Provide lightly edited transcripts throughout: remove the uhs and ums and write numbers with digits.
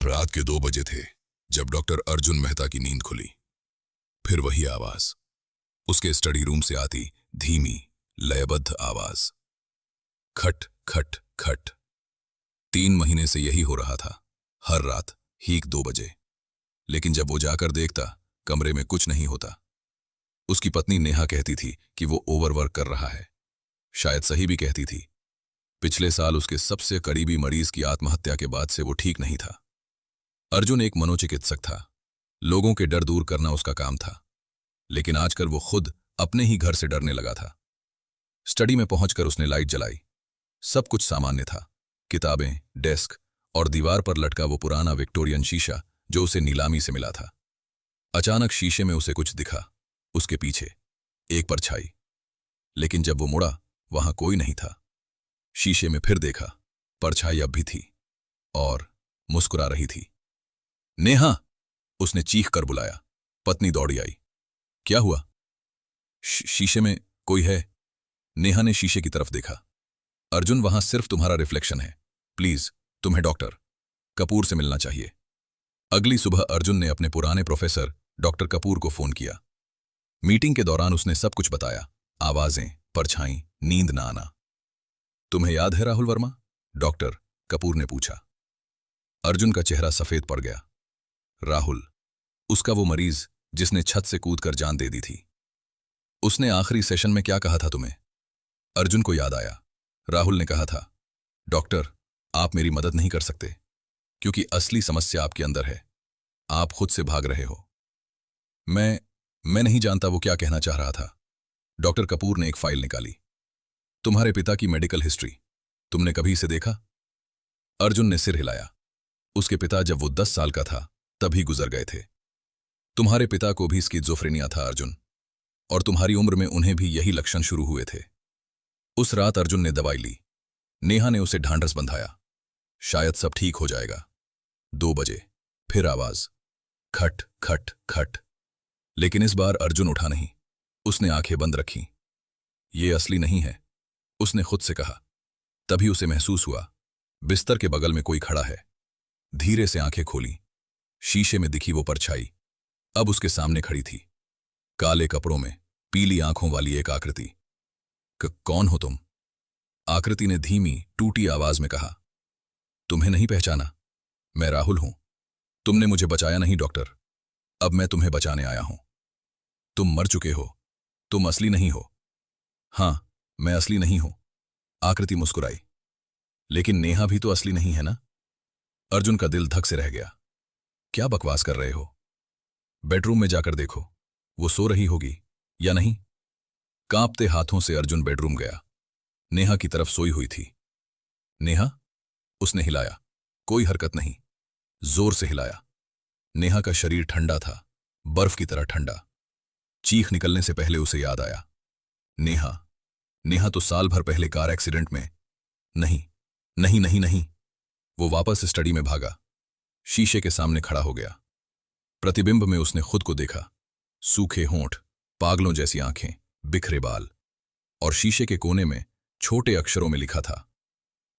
रात के 2 बजे थे जब डॉक्टर अर्जुन मेहता की नींद खुली। फिर वही आवाज, उसके स्टडी रूम से आती धीमी लयबद्ध आवाज, खट खट खट। 3 महीने से यही हो रहा था, हर रात ठीक 2 बजे। लेकिन जब वो जाकर देखता, कमरे में कुछ नहीं होता। उसकी पत्नी नेहा कहती थी कि वो ओवरवर्क कर रहा है। शायद सही भी कहती थी। पिछले साल उसके सबसे करीबी मरीज की आत्महत्या के बाद से वो ठीक नहीं था। अर्जुन एक मनोचिकित्सक था, लोगों के डर दूर करना उसका काम था। लेकिन आजकल वो खुद अपने ही घर से डरने लगा था। स्टडी में पहुंचकर उसने लाइट जलाई। सब कुछ सामान्य था, किताबें, डेस्क और दीवार पर लटका वो पुराना विक्टोरियन शीशा जो उसे नीलामी से मिला था। अचानक शीशे में उसे कुछ दिखा, उसके पीछे एक परछाई। लेकिन जब वो मुड़ा, वहां कोई नहीं था। शीशे में फिर देखा, परछाई अब भी थी और मुस्कुरा रही थी। नेहा, उसने चीख कर बुलाया। पत्नी दौड़ी आई। क्या हुआ? शीशे में कोई है। नेहा ने शीशे की तरफ देखा। अर्जुन, वहां सिर्फ तुम्हारा रिफ्लेक्शन है। प्लीज, तुम्हें डॉक्टर कपूर से मिलना चाहिए। अगली सुबह अर्जुन ने अपने पुराने प्रोफेसर डॉक्टर कपूर को फोन किया। मीटिंग के दौरान उसने सब कुछ बताया, आवाजें, परछाई, नींद ना आना। तुम्हें याद है राहुल वर्मा? डॉक्टर कपूर ने पूछा। अर्जुन का चेहरा सफेद पड़ गया। राहुल, उसका वो मरीज जिसने छत से कूदकर जान दे दी थी। उसने आखिरी सेशन में क्या कहा था तुम्हें? अर्जुन को याद आया। राहुल ने कहा था, डॉक्टर, आप मेरी मदद नहीं कर सकते क्योंकि असली समस्या आपके अंदर है। आप खुद से भाग रहे हो। मैं नहीं जानता वो क्या कहना चाह रहा था। डॉक्टर कपूर ने एक फाइल निकाली। तुम्हारे पिता की मेडिकल हिस्ट्री, तुमने कभी इसे देखा? अर्जुन ने सिर हिलाया। उसके पिता जब वो 10 साल का था तभी गुजर गए थे। तुम्हारे पिता को भी स्किज़ोफ्रेनिया था अर्जुन, और तुम्हारी उम्र में उन्हें भी यही लक्षण शुरू हुए थे। उस रात अर्जुन ने दवाई ली। नेहा ने उसे ढांढस बंधाया। शायद सब ठीक हो जाएगा। 2 बजे फिर आवाज, खट खट खट। लेकिन इस बार अर्जुन उठा नहीं। उसने आंखें बंद रखीं। ये असली नहीं है, उसने खुद से कहा। तभी उसे महसूस हुआ, बिस्तर के बगल में कोई खड़ा है। धीरे से आंखें खोली। शीशे में दिखी वो परछाई अब उसके सामने खड़ी थी। काले कपड़ों में पीली आंखों वाली एक आकृति। कौन हो तुम? आकृति ने धीमी टूटी आवाज में कहा। तुम्हें नहीं पहचाना? मैं राहुल हूं। तुमने मुझे बचाया नहीं डॉक्टर, अब मैं तुम्हें बचाने आया हूं। तुम मर चुके हो, तुम असली नहीं हो। हां, मैं असली नहीं हूं, आकृति मुस्कुराई। लेकिन नेहा भी तो असली नहीं है ना? अर्जुन का दिल धक से रह गया। क्या बकवास कर रहे हो? बेडरूम में जाकर देखो, वो सो रही होगी या नहीं। कांपते हाथों से अर्जुन बेडरूम गया। नेहा की तरफ सोई हुई थी। नेहा, उसने हिलाया। कोई हरकत नहीं। जोर से हिलाया। नेहा का शरीर ठंडा था, बर्फ की तरह ठंडा। चीख निकलने से पहले उसे याद आया, नेहा, नेहा तो साल भर पहले कार एक्सीडेंट में। नहीं नहीं नहीं नहीं। वो वापस स्टडी में भागा। शीशे के सामने खड़ा हो गया। प्रतिबिंब में उसने खुद को देखा। सूखे होंठ, पागलों जैसी आंखें, बिखरे बाल, और शीशे के कोने में छोटे अक्षरों में लिखा था,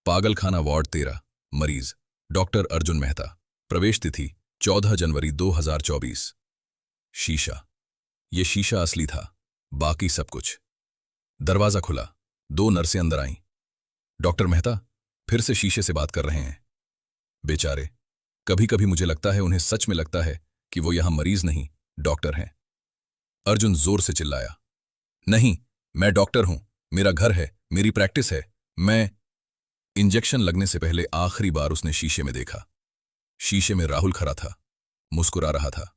पागलखाना वार्ड 13, मरीज डॉक्टर अर्जुन मेहता, प्रवेश तिथि 14 जनवरी 2024। शीशा, ये शीशा असली था, बाकी सब कुछ। दरवाजा खुला। 2 नर्सें अंदर आईं। डॉक्टर मेहता फिर से शीशे से बात कर रहे हैं। बेचारे, कभी कभी मुझे लगता है उन्हें सच में लगता है कि वो यहां मरीज नहीं, डॉक्टर हैं। अर्जुन जोर से चिल्लाया, नहीं, मैं डॉक्टर हूं, मेरा घर है, मेरी प्रैक्टिस है, मैं। इंजेक्शन लगने से पहले आखिरी बार उसने शीशे में देखा। शीशे में राहुल खड़ा था, मुस्कुरा रहा था,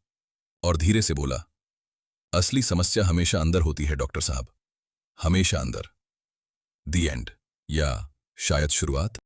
और धीरे से बोला, असली समस्या हमेशा अंदर होती है डॉक्टर साहब, हमेशा अंदर। दी एंड, या शायद शुरुआत।